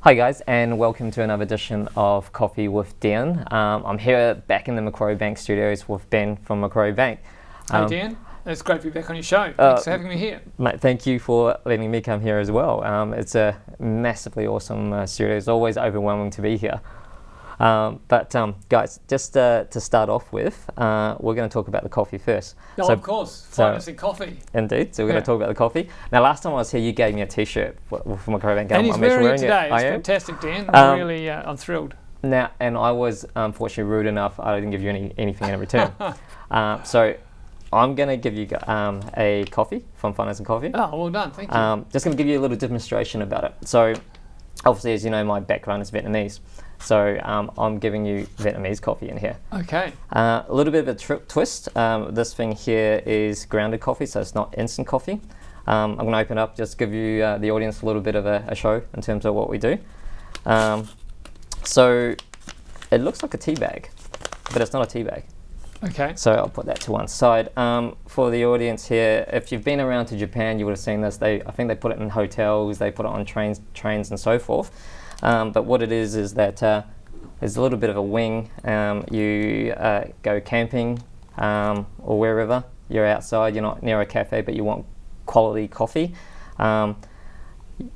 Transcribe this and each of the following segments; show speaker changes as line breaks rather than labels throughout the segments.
Hi guys, and welcome to another edition of Coffee with Dien. I'm here back in the Macquarie Bank studios with Ben from Macquarie Bank.
Hey Dien, it's great to be back on your show. Thanks for having me here.
Mate, thank you for letting me come here as well. It's a massively awesome studio. It's always overwhelming to be here. But guys, just to start off with, we're going to talk about the coffee first.
Oh, so, of course, finest in coffee.
Indeed, so we're going to talk about the coffee. Now, last time I was here, you gave me a T-shirt from Macquarie Bank.
And he's wearing it today. It's fantastic, Dien. I'm thrilled.
Now, and I was unfortunately rude enough. I didn't give you anything in return. So I'm going to give you a coffee from Finance and Coffee.
Oh, well done. Thank you.
Just going to give you a little demonstration about it. So, obviously, as you know, my background is Vietnamese. So I'm giving you Vietnamese coffee in here.
Okay.
A little bit of a twist. This thing here is grounded coffee, so it's not instant coffee. I'm going to open up, just give you the audience a little bit of a show in terms of what we do. So it looks like a tea bag, but it's not a tea bag.
Okay.
So I'll put that to one side. For the audience here, if you've been around to Japan, you would have seen this. I think they put it in hotels, they put it on trains and so forth. But what it is that there's a little bit of a wing. You go camping or wherever, you're outside, you're not near a cafe, but you want quality coffee. You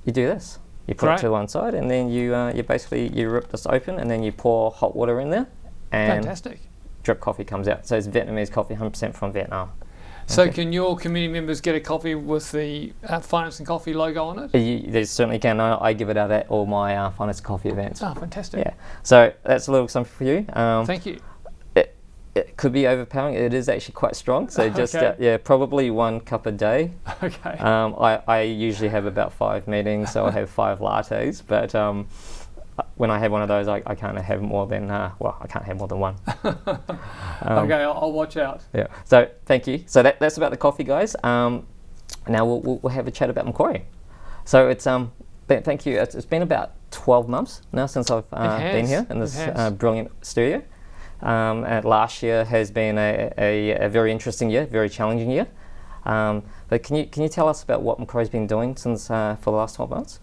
do this. You put it to one side, and then you basically rip this open, and then you pour hot water in there, and
fantastic.
Drip coffy comes out. So it's Vietnamese coffee, 100% from Vietnam.
So
okay.
Can your community members get a coffee with the Finance and Coffee logo on it?
They certainly can. I give it out at all my Finance and Coffee events.
Oh, fantastic.
Yeah. So that's a little something for you.
Thank you.
It could be overpowering. It is actually quite strong. So just
okay.
Probably 1 cup a day.
Okay.
I usually have about 5 meetings, so I have 5 lattes. But when I have one of those, I can't have more than I can't have more than one.
Okay, I'll watch out.
Yeah. So thank you. So that's about the coffee, guys. Now we'll have a chat about Macquarie. So it's thank you. It's been about 12 months now since I've been here in this brilliant studio. And last year has been a very interesting year, very challenging year. But can you tell us about what Macquarie's been doing since for the last 12 months?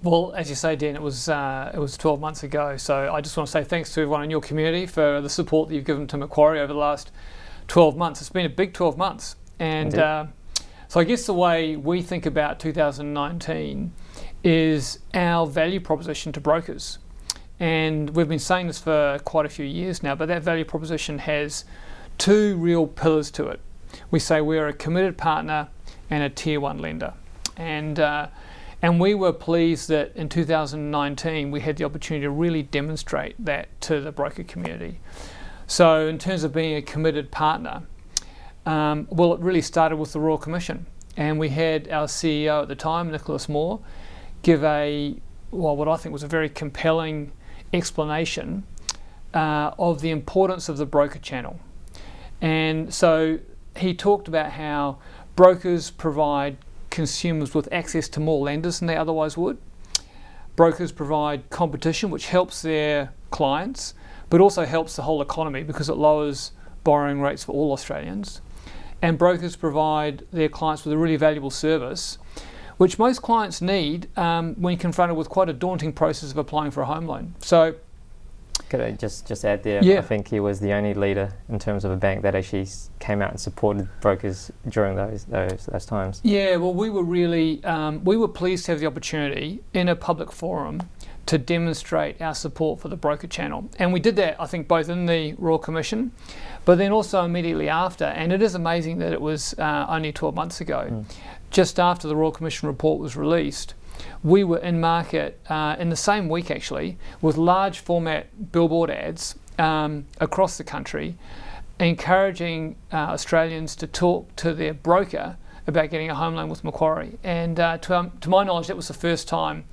Well, as you say, Dien, it was 12 months ago. So I just want to say thanks to everyone in your community for the support that you've given to Macquarie over the last 12 months. It's been a big 12 months. And so I guess the way we think about 2019 is our value proposition to brokers. And we've been saying this for quite a few years now, but that value proposition has 2 real pillars to it. We say we're a committed partner and a tier 1 lender. And we were pleased that in 2019 we had the opportunity to really demonstrate that to the broker community. So in terms of being a committed partner, it really started with the Royal Commission. And we had our CEO at the time, Nicholas Moore, give what I think was a very compelling explanation of the importance of the broker channel. And so he talked about how brokers provide consumers with access to more lenders than they otherwise would. Brokers provide competition, which helps their clients, but also helps the whole economy because it lowers borrowing rates for all Australians. And brokers provide their clients with a really valuable service, which most clients need when confronted with quite a daunting process of applying for a home loan. So,
could I just add there?
Yeah.
I think he was the only leader in terms of a bank that actually came out and supported brokers during those times.
Yeah, well, we were really we were pleased to have the opportunity in a public forum to demonstrate our support for the broker channel, and we did that, I think, both in the Royal Commission, but then also immediately after. And it is amazing that it was only 12 months ago, just after the Royal Commission report was released. We were in market in the same week, actually, with large format billboard ads across the country, encouraging Australians to talk to their broker about getting a home loan with Macquarie. And to my knowledge, that was the first time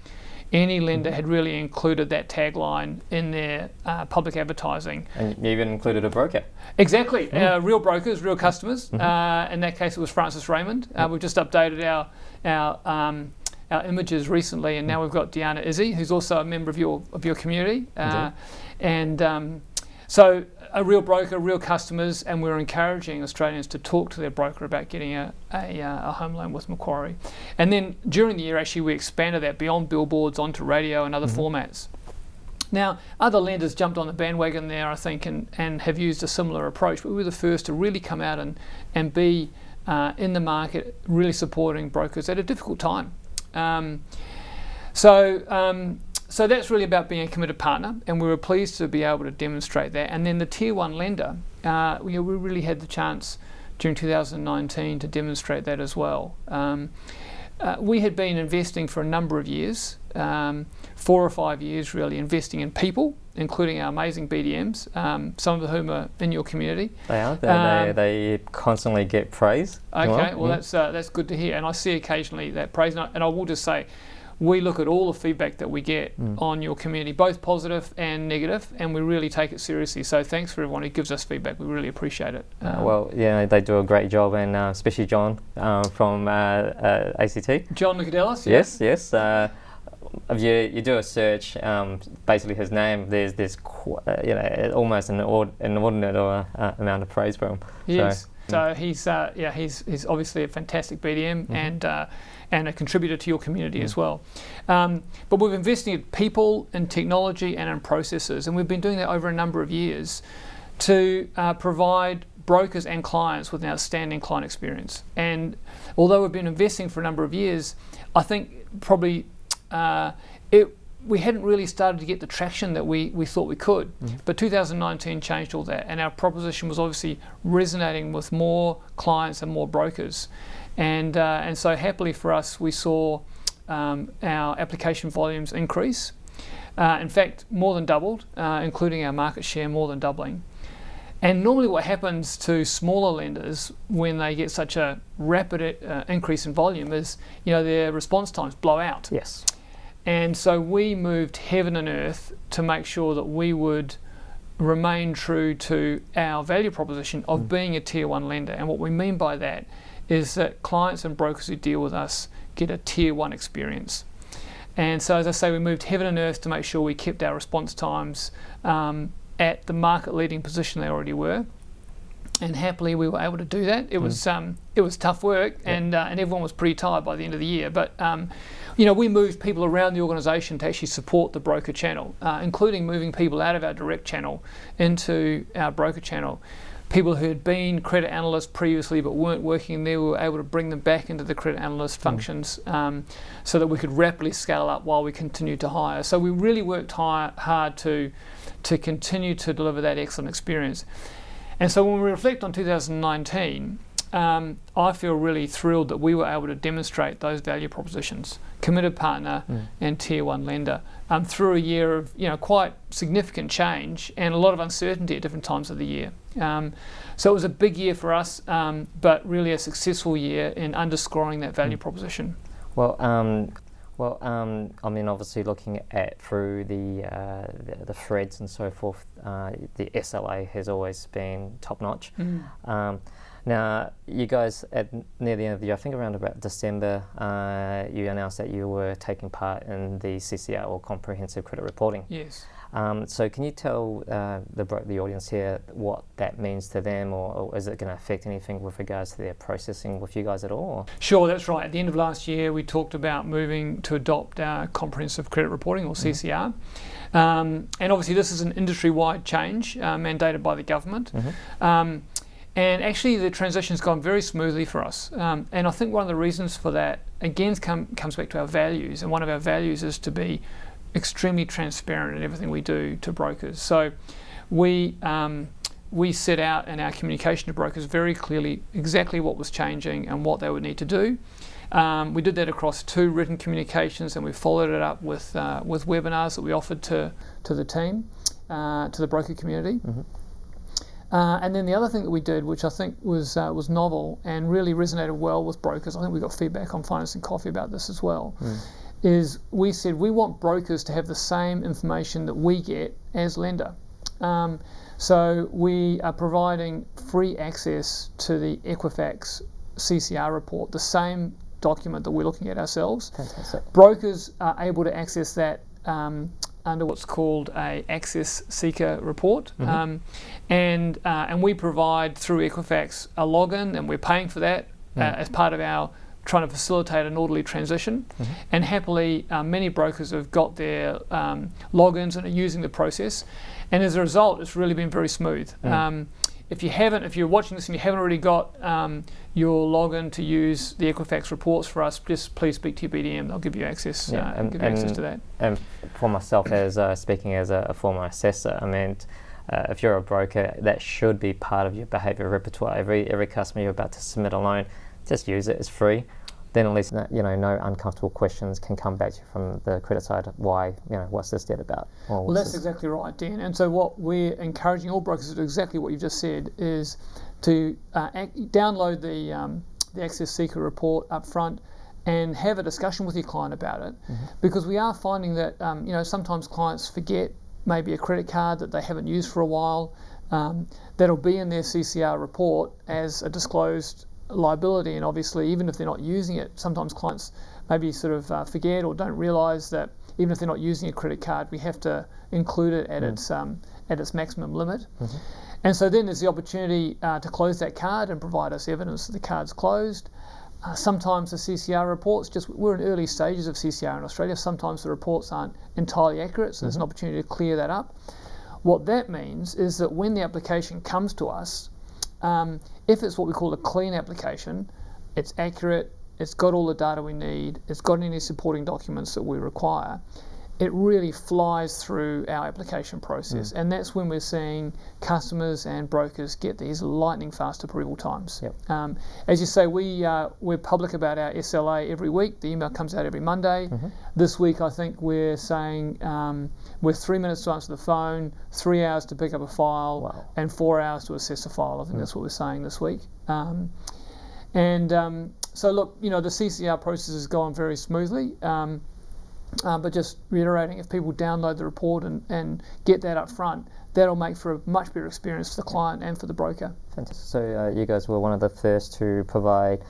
any lender had really included that tagline in their public advertising.
And you even included a broker.
Exactly. Real brokers, real customers. In that case, it was Francis Raymond. We've just updated our images recently, and now we've got Deanna Izzy, who's also a member of your community. So a real broker, real customers, and we're encouraging Australians to talk to their broker about getting a home loan with Macquarie. And then during the year, actually, we expanded that beyond billboards onto radio and other formats. Now, other lenders jumped on the bandwagon there, I think, and have used a similar approach, but we were the first to really come out and be in the market, really supporting brokers at a difficult time. So that's really about being a committed partner, and we were pleased to be able to demonstrate that. And then the Tier 1 lender, we really had the chance during 2019 to demonstrate that as well. We had been investing for a number of years, 4 or 5 years really, investing in people, including our amazing BDMs, some of whom are in your community.
They are. They constantly get praise.
Okay, well that's good to hear, and I see occasionally that praise, and I will just say, we look at all the feedback that we get on your community, both positive and negative, and we really take it seriously. So thanks for everyone who gives us feedback. We really appreciate it.
Well, yeah, they do a great job, and especially John from ACT.
John Nicodelis?
Yes, yes. If you do a search, basically his name, there's almost an inordinate amount of praise for him.
Yes. So he's obviously a fantastic BDM and a contributor to your community as well. But we've invested in people, in technology, and in processes, and we've been doing that over a number of years to provide brokers and clients with an outstanding client experience. And although we've been investing for a number of years, I think probably we hadn't really started to get the traction that we thought we could. But 2019 changed all that, and our proposition was obviously resonating with more clients and more brokers. And so happily for us, we saw our application volumes increase. In fact, more than doubled, including our market share more than doubling. And normally what happens to smaller lenders when they get such a rapid increase in volume is, their response times blow out.
Yes.
And so we moved heaven and earth to make sure that we would remain true to our value proposition of being a Tier 1 lender. And what we mean by that is that clients and brokers who deal with us get a Tier 1 experience. And so, as I say, we moved heaven and earth to make sure we kept our response times at the market-leading position they already were. And happily, we were able to do that. It was tough work, and everyone was pretty tired by the end of the year. But we moved people around the organisation to actually support the broker channel, including moving people out of our direct channel into our broker channel. People who had been credit analysts previously but weren't working there, we were able to bring them back into the credit analyst functions so that we could rapidly scale up while we continued to hire. So we really worked hard to continue to deliver that excellent experience. And so when we reflect on 2019, I feel really thrilled that we were able to demonstrate those value propositions, committed partner and Tier 1 lender, through a year of quite significant change and a lot of uncertainty at different times of the year. So it was a big year for us, but really a successful year in underscoring that value proposition.
Well, I mean, obviously looking at through the threads and so forth, the SLA has always been top notch. Now, you guys near the end of the year, I think around about December, you announced that you were taking part in the CCR, or Comprehensive Credit Reporting.
Yes.
So can you tell the audience here what that means to them, or is it going to affect anything with regards to their processing with you guys at all? Or?
Sure, that's right. At the end of last year, we talked about moving to adopt our Comprehensive Credit Reporting, or CCR. And obviously this is an industry-wide change mandated by the government. And actually the transition's gone very smoothly for us. And I think one of the reasons for that, again, comes back to our values. And one of our values is to be extremely transparent in everything we do to brokers. So we set out in our communication to brokers very clearly exactly what was changing and what they would need to do. We did that across 2 written communications, and we followed it up with webinars that we offered to the team, to the broker community. And then the other thing that we did, which I think was novel and really resonated well with brokers, I think we got feedback on Finance and Coffee about this as well, is we said we want brokers to have the same information that we get as lender. So we are providing free access to the Equifax CCR report, the same document that we're looking at ourselves.
Fantastic.
Brokers are able to access that under what's called a access seeker report, and we provide through Equifax a login, and we're paying for that as part of our trying to facilitate an orderly transition. And happily, many brokers have got their logins and are using the process, and as a result, it's really been very smooth. If you're watching this and you haven't already got your login to use the Equifax reports for us, just please speak to your BDM. They'll give you access, access to that.
And for myself, as speaking as a former assessor, I mean, if you're a broker, that should be part of your behaviour repertoire. Every customer you're about to submit a loan, just use it. It's free. Then at least no uncomfortable questions can come back to you from the credit side. Why, what's this debt about?
Well, that's exactly right, Dien. And so what we're encouraging all brokers to do, exactly what you've just said, is to download the Access Seeker report up front and have a discussion with your client about it, because we are finding that sometimes clients forget maybe a credit card that they haven't used for a while, that'll be in their CCR report as a disclosed liability, and obviously even if they're not using it, sometimes clients maybe sort of forget or don't realise that even if they're not using a credit card, we have to include it at its maximum limit. And so then there's the opportunity to close that card and provide us evidence that the card's closed. Sometimes the CCR reports, we're in early stages of CCR in Australia, sometimes the reports aren't entirely accurate, so there's an opportunity to clear that up. What that means is that when the application comes to us, if it's what we call a clean application, it's accurate, it's got all the data we need, it's got any supporting documents that we require, it really flies through our application process. And that's when we're seeing customers and brokers get these lightning fast approval times. As you say, we're public about our SLA every week. The email comes out every Monday. This week I think we're saying we're 3 minutes to answer the phone, 3 hours to pick up a file, and 4 hours to assess a file. I think that's what we're saying this week. So look, the CCR process has gone very smoothly. But just reiterating, if people download the report and get that up front, that'll make for a much better experience for the client and for the broker.
Fantastic. So you guys were one of the first to provide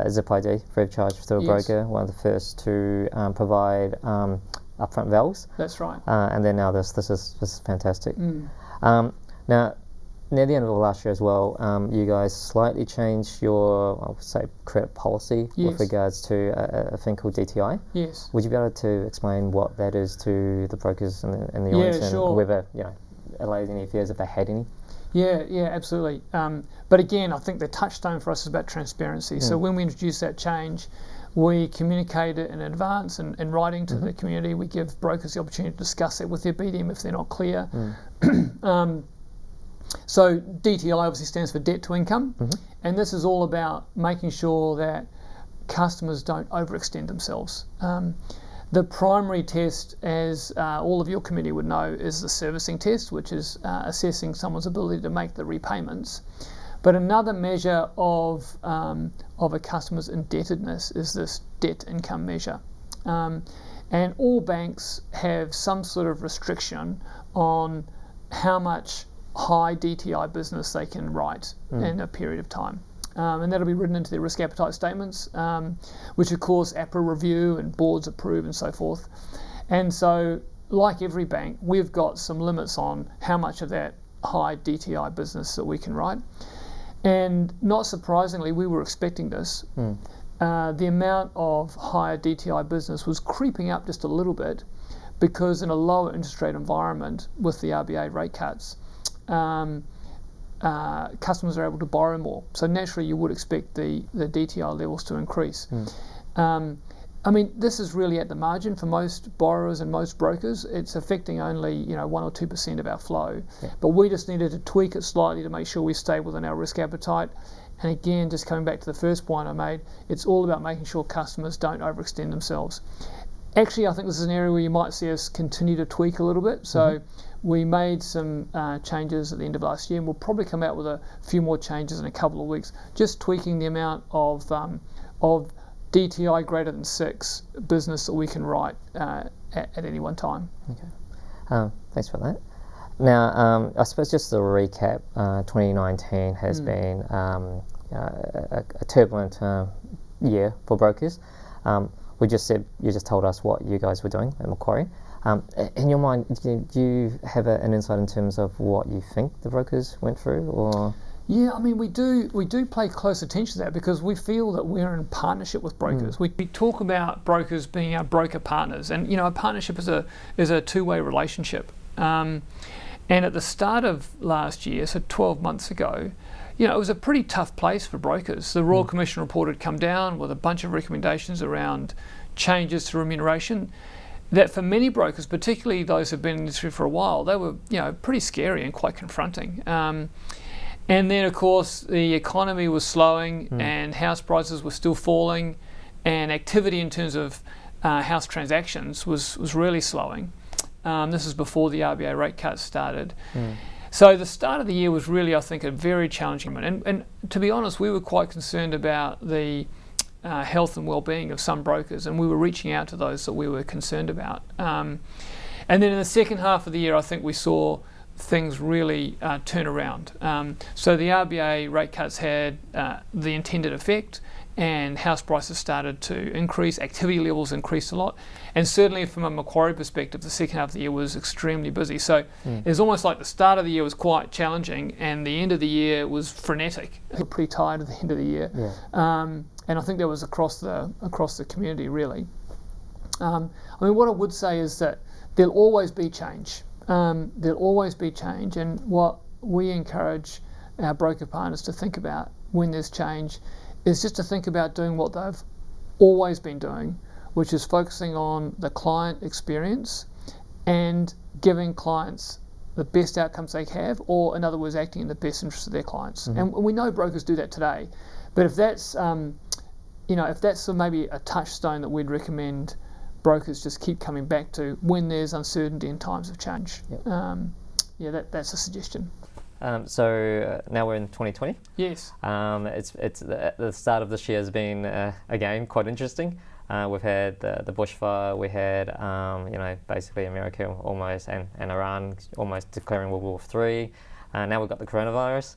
Zip ID free of charge to a broker, one of the first to provide upfront vals.
That's right.
And then now this is fantastic. Now, near the end of last year as well, you guys slightly changed your, I would say, credit policy with regards to a thing called DTI.
Yes.
Would you be able to explain what that is to the brokers and the audience, and whether allayed any fears if they had any?
Yeah, absolutely. But again, I think the touchstone for us is about transparency. So when we introduce that change, we communicate it in advance and in writing to the community. We give brokers the opportunity to discuss it with their BDM if they're not clear. So DTI obviously stands for debt to income, and this is all about making sure that customers don't overextend themselves. The primary test, as all of your committee would know, is the servicing test, which is assessing someone's ability to make the repayments. But another measure of a customer's indebtedness is this debt income measure. And all banks have some sort of restriction on how much high DTI business they can write in a period of time. And that'll be written into their risk appetite statements, which of course APRA review and boards approve and so forth. And so, like every bank, we've got some limits on how much of that high DTI business that we can write. And not surprisingly, we were expecting this. The amount of higher DTI business was creeping up just a little bit, because in a lower interest rate environment with the RBA rate cuts, customers are able to borrow more. So naturally you would expect the DTI levels to increase. I mean, this is really at the margin for most borrowers and most brokers. It's affecting only 1 or 2% of our flow. But we just needed to tweak it slightly to make sure we stay within our risk appetite. And again, just coming back to the first point I made, it's all about making sure customers don't overextend themselves. Actually, I think this is an area where you might see us continue to tweak a little bit. So we made some changes at the end of last year, and we'll probably come out with a few more changes in a couple of weeks, just tweaking the amount of DTI greater than 6 business that we can write at any one time.
Okay, thanks for that. Now, I suppose just to recap, 2019 has been a turbulent year for brokers. You just told us what you guys were doing at Macquarie. In your mind, do you have an insight in terms of what you think the brokers went through, or?
Yeah, I mean, we do pay close attention to that because we feel that we're in partnership with brokers. We talk about brokers being our broker partners, and a partnership is a two-way relationship. And at the start of last year, so 12 months ago, it was a pretty tough place for brokers. The Royal Commission report had come down with a bunch of recommendations around changes to remuneration that for many brokers, particularly those who've been in the industry for a while, they were pretty scary and quite confronting. And then, of course, the economy was slowing and house prices were still falling, and activity in terms of house transactions was really slowing. This is before the RBA rate cuts started. So the start of the year was really, I think, a very challenging moment. And to be honest, we were quite concerned about the health and well-being of some brokers, and we were reaching out to those that we were concerned about. And then in the second half of the year, I think we saw things really turn around. So the RBA rate cuts had the intended effect, and house prices started to increase, activity levels increased a lot, and certainly from a Macquarie perspective, the second half of the year was extremely busy. So it was almost like the start of the year was quite challenging, and the end of the year was frenetic. We were pretty tired at the end of the year, and I think that was across the community really. I mean, what I would say is that there'll always be change. There'll always be change, and what we encourage our broker partners to think about when there's change is just to think about doing what they've always been doing, which is focusing on the client experience and giving clients the best outcomes they have, or in other words, acting in the best interest of their clients. And we know brokers do that today, but if that's maybe a touchstone that we'd recommend brokers just keep coming back to when there's uncertainty in times of change. That's a suggestion.
So now we're in 2020.
Yes.
It's the start of this year has been again quite interesting. We've had the bushfire. We had basically America almost and Iran almost declaring World War III. Now we've got the coronavirus.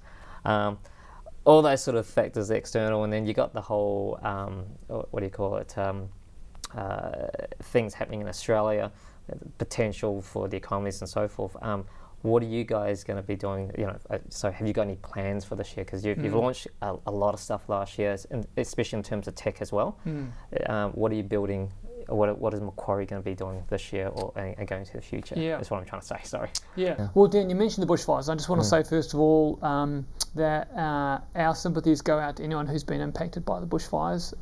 All those sort of factors, external, and then you got the whole what do you call it? Things happening in Australia, potential for the economies and so forth. What are you guys going to be doing? So have you got any plans for this year? Because you've launched a lot of stuff last year, especially in terms of tech as well. What are you building? What is Macquarie going to be doing this year or going to the future? That's what I'm trying to say. Sorry.
Well, Dien, you mentioned the bushfires. I just want to say first of all that our sympathies go out to anyone who's been impacted by the bushfires,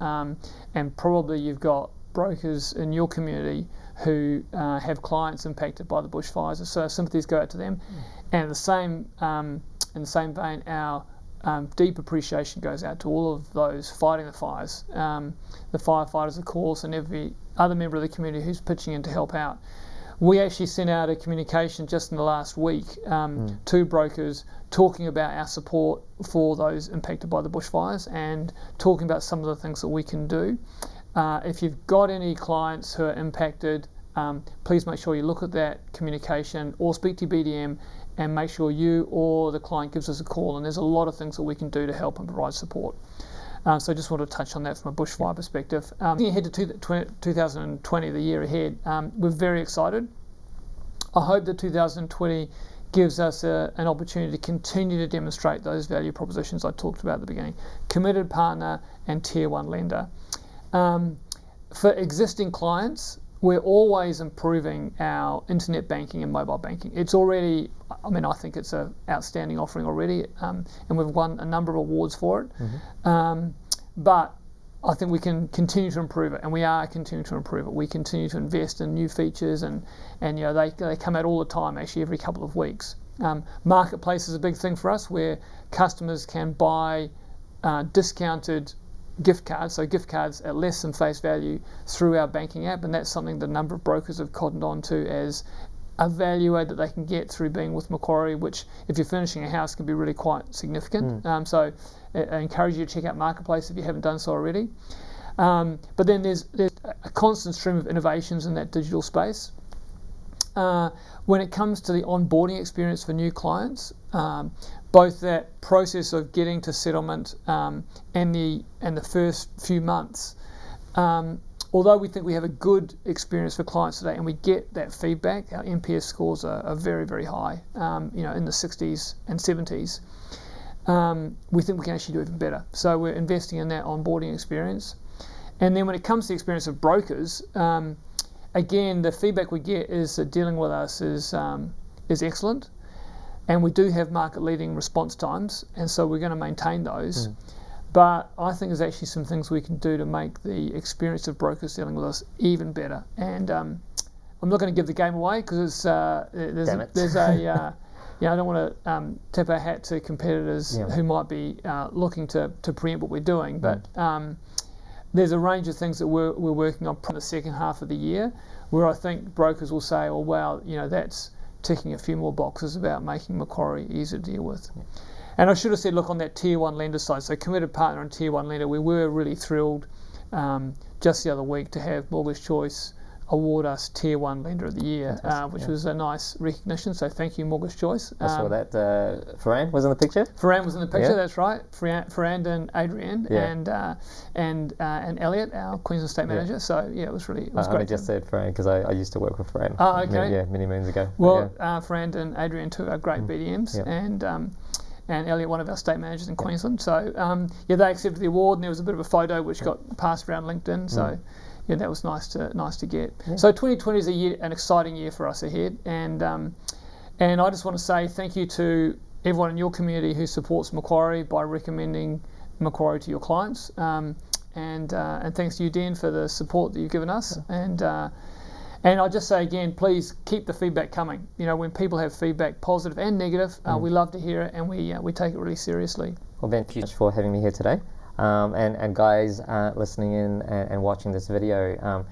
and probably you've got brokers in your community who have clients impacted by the bushfires, so our sympathies go out to them. And in the same vein, our deep appreciation goes out to all of those fighting the fires, the firefighters, of course, and every other member of the community who's pitching in to help out. We actually sent out a communication just in the last week to brokers talking about our support for those impacted by the bushfires and talking about some of the things that we can do. If you've got any clients who are impacted, please make sure you look at that communication or speak to BDM and make sure you or the client gives us a call. And there's a lot of things that we can do to help and provide support. So I just want to touch on that from a bushfire perspective. Looking ahead to 2020, the year ahead, we're very excited. I hope that 2020 gives us an opportunity to continue to demonstrate those value propositions I talked about at the beginning. Committed partner and tier one lender. For existing clients, we're always improving our internet banking and mobile banking. It's already, I think it's an outstanding offering already, and we've won a number of awards for it. But I think we can continue to improve it, and we are continuing to improve it. We continue to invest in new features, and they come out all the time, actually every couple of weeks. Marketplace is a big thing for us, where customers can buy discounted gift cards, so gift cards at less than face value through our banking app, and that's something that a number of brokers have cottoned on to as a value add that they can get through being with Macquarie, which if you're finishing a house can be really quite significant. So I encourage you to check out Marketplace if you haven't done so already. But then there's a constant stream of innovations in that digital space. When it comes to the onboarding experience for new clients, both that process of getting to settlement and the first few months, although we think we have a good experience for clients today and we get that feedback, our NPS scores are very, very high, in the 60s and 70s. We think we can actually do even better. So we're investing in that onboarding experience. And then when it comes to the experience of brokers, again, the feedback we get is that dealing with us is excellent. And we do have market-leading response times, and so we're going to maintain those. But I think there's actually some things we can do to make the experience of brokers dealing with us even better. And I'm not going to give the game away because I don't want to tip our hat to competitors who might be looking to preempt what we're doing. But there's a range of things that we're working on in the second half of the year, where I think brokers will say, "Oh, wow, that's ticking a few more boxes about making Macquarie easier to deal with." And I should have said, look, on that Tier 1 lender side, so committed partner and Tier 1 lender, we were really thrilled just the other week to have Mortgage Choice award us Tier 1 Lender of the Year, which was a nice recognition. So thank you, Mortgage Choice.
I saw that Ferran was in the picture.
Ferran was in the picture, that's right. Ferran and Adrian and Elliot, our Queensland State Manager. So it was great.
I just said Ferran because I used to work with Ferran.
Oh, okay.
Many moons ago.
Well, Ferran and Adrian, two are great BDMs, and Elliot, one of our state managers in Queensland. So they accepted the award, and there was a bit of a photo which got passed around LinkedIn. So that was nice to get. So 2020 is an exciting year for us ahead, and I just want to say thank you to everyone in your community who supports Macquarie by recommending Macquarie to your clients, and thanks to you, Dien, for the support that you've given us. And I'll just say again, please keep the feedback coming. When people have feedback, positive and negative, we love to hear it, and we take it really seriously.
Well, Ben, thank you for having me here today. And guys listening in and watching this video,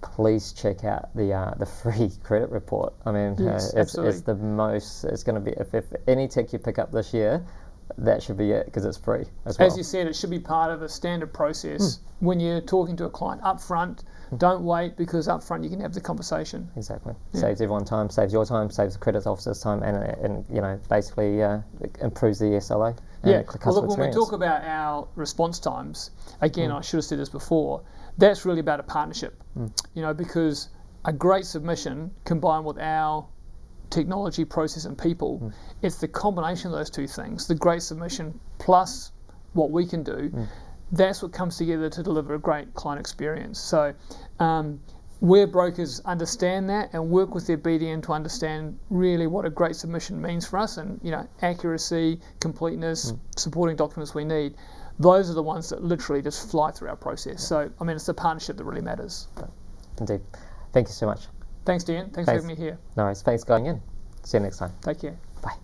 please check out the free credit report. I mean, it's the most. It's going to be if any tech you pick up this year, that should be it because it's free as well.
As you said, it should be part of a standard process when you're talking to a client up front. Don't wait, because up front you can have the conversation.
Exactly. Saves everyone time, saves your time, saves the credit officer's time, and basically improves the SLA.
Well, look, when we talk about our response times, again, I should have said this before, that's really about a partnership. Because a great submission combined with our technology, process, and people, it's the combination of those two things, the great submission plus what we can do. That's what comes together to deliver a great client experience. So where brokers understand that and work with their BDM to understand really what a great submission means for us, and accuracy, completeness, supporting documents we need, those are the ones that literally just fly through our process. So it's the partnership that really matters.
Indeed. Thank you so much.
Thanks, Dien. Thanks for having me here.
No worries. Thanks for going in. See you next time.
Take care.